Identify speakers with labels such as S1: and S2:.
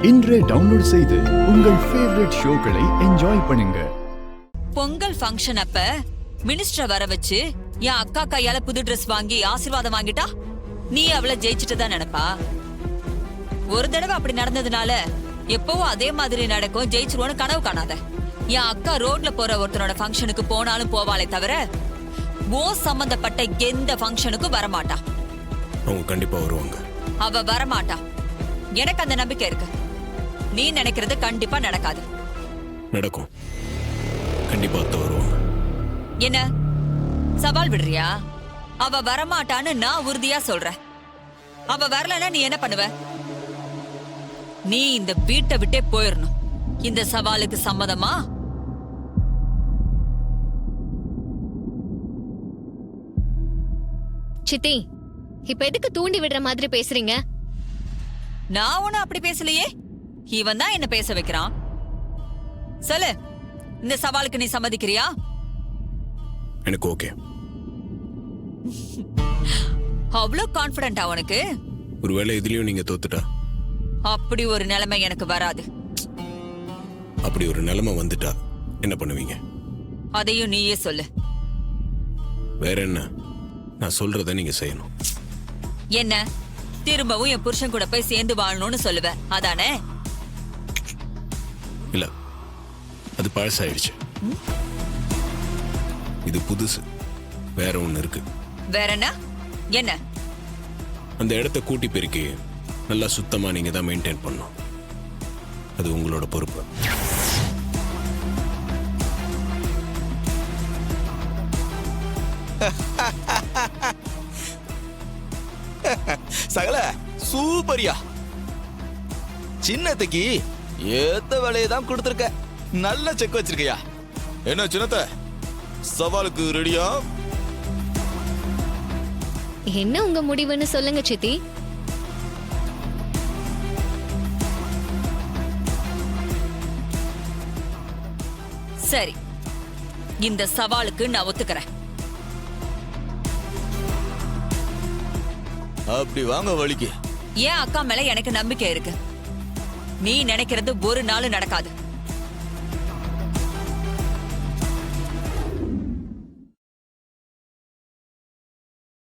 S1: இன்றே டவுன்லோட் செய்து உங்கள் ஃபேவரட் ஷோக்களை என்ஜாய் பண்ணுங்க.
S2: பொங்கல் ஃபங்க்ஷன் அப்ப மினிஸ்டர் வர வச்சு என் அக்கா கையால புது ட்ரெஸ் வாங்கி ஆசீர்வாதம் வாங்கிட்டா நீ அவளை ஜெயிச்சுட்டு தான் நினைப்பா. ஒரு தடவை அப்படி நடந்ததுனால எப்பவும் அதே மாதிரி நடக்கும், ஜெயிச்சிருவோன்னு கனவு காணாத. என் அக்கா ரோட்ல போற ஒருத்தனோட ஃபங்க்ஷனுக்கு போனாலும் போவாளே தவிர ஓ சம்பந்தப்பட்ட எந்த ஃபங்க்ஷனுக்கும் வரமாட்டா.
S3: அவங்க கண்டிப்பா வருவாங்க.
S2: அவ வரமாட்டா, எனக்கு அந்த நம்பிக்கை இருக்கு. நீ நினைக்கிறது கண்டிப்பா நடக்காது.
S3: நடக்கும், கண்டிப்பா அத்தை வருவாங்க.
S2: என்ன சவால் விடுறியா? அவ வரமாட்டான்னு நான் உறுதியா சொல்றேன். அவ வரலன்னா நீ என்ன பண்ணுவ? நீ இந்த வீட்டை விட்டே போயிடணும். இந்த சவாலுக்கு சம்மதமா?
S4: சித்தி, இப்ப எதுக்கு தூண்டி விடுற மாதிரி பேசுறீங்க?
S2: நான் ஒன்னும் அப்படி பேசலையே, இவன் தான் என்ன பேச வைக்கிறான். சொல்லு, இந்த சவாலுக்கு நீ சம்மதிக்கிறியா?
S3: எனக்கு ஓகே.
S2: அவ்வளவு கான்பிடண்டா உனக்கு?
S3: ஒருவேளை இதுலயும் நீங்க தோத்துட்டா?
S2: அப்படி ஒரு நிலைமை எனக்கு வராது.
S3: அப்படி ஒரு நிலைமை வந்துட்டா என்ன பண்ணுவீங்க?
S2: அதையும் நீயே சொல்லு.
S3: வேற என்ன? நான் சொல்றத நீங்க செய்யணும்.
S2: என்ன திரும்பவும் என் புருஷன் கூட போய் சேர்ந்து வாழணும்னு சொல்லுவ, அதானே?
S3: இல்ல, அது பழசாயிடுச்சு. இது புதுசு, வேற ஒண்ணு இருக்கு.
S2: வேற என்ன? என்ன?
S3: அந்த இடத்த கூட்டி பெருக்கி நல்லா சுத்தமா நீங்க தான் மெயின்டைன் பண்ணணும். அது உங்களோட பொறுப்பு.
S5: சகல சூப்பரியா, சின்னத்துக்கு ஏத்த வேலையை தான் கொடுத்துருக்க. நல்ல செக் வச்சிருக்கியா. என்ன சின்னத்த, சவாலுக்கு ரெடியா?
S4: என்ன உங்க முடிவுன்னு சொல்லுங்க சித்தி.
S2: சரி, இந்த சவாலுக்கு நான் ஒத்துக்கிறேன்.
S5: அப்படி வாங்க வழிக்கு.
S2: ஏன் அக்கா மேல எனக்கு நம்பிக்கை இருக்கு. நீ நினைக்கிறது ஒரு நாள் நடக்காது.